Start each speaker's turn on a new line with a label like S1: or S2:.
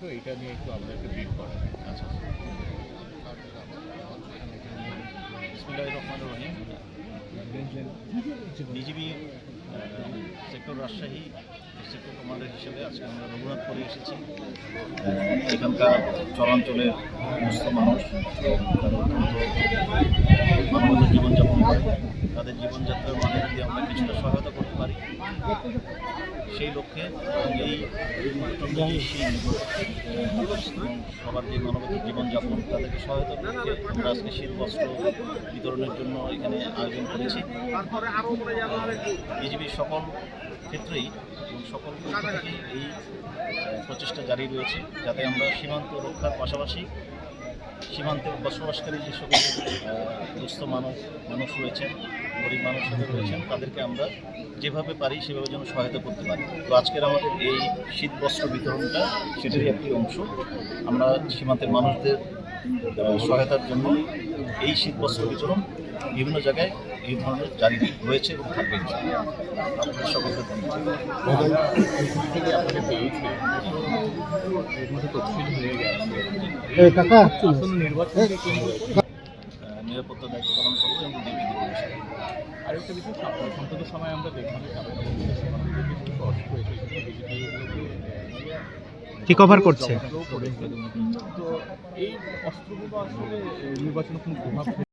S1: তো এটা নিয়ে একটু আপনাকে ব্রিফ করা।
S2: আচ্ছা, বিসমিল্লাহির রহমানির রহিম। BGB sector Rajshahi sector commander হিসেবে আজকে আমরা রঘুনাথপুরে এসেছি। এখানকার চরাঞ্চলের সমস্ত মানুষ তারা অত্যন্ত মানবতার জীবনযাপন করে, তাদের জীবনযাত্রার মানে যদি আমরা কিছুটা সহায়তা করতে পারি সেই লক্ষ্যে এই প্রচণ্ড যে শীত সবার যে মানবতার জীবনযাপন তাদেরকে সহায়তা করতে আমরা আজকে শীত বস্ত্র বিতরণের জন্য এখানে আয়োজন করেছি। বিজিবির সকল ক্ষেত্রেই এবং সকল পক্ষ থেকেই এই প্রচেষ্টা জারি রয়েছে যাতে আমরা সীমান্ত রক্ষার পাশাপাশি সীমান্তে বসবাসকারী যে সকল দুস্থ মানুষ রয়েছেন, গরিব মানুষরা রয়েছেন, তাদেরকে আমরা যেভাবে পারি সেভাবে যেন সহায়তা করতে পারি। তো আজকের আমাদের এই শীত বস্ত্র বিতরণটা সেটারই একটি অংশ। আমরা সীমান্তের মানুষদের সহায়তার জন্য এই শীত বস্ত্র বিতরণ বিভিন্ন জায়গায় এই ধরনের জারি রয়েছে এবং থাকবে। আপনাদের সকলকে নিরাপত্তা দায়িত্ব পালন করবো এবং ডিউটি দেবো।
S1: আরেকটা বিষয়, সাম্প্রতিক সময় আমরা দেখলাম
S3: কি কভার করছে,
S1: তো এই অস্ত্রগুলো আসলে নির্বাচনে কোনো প্রভাব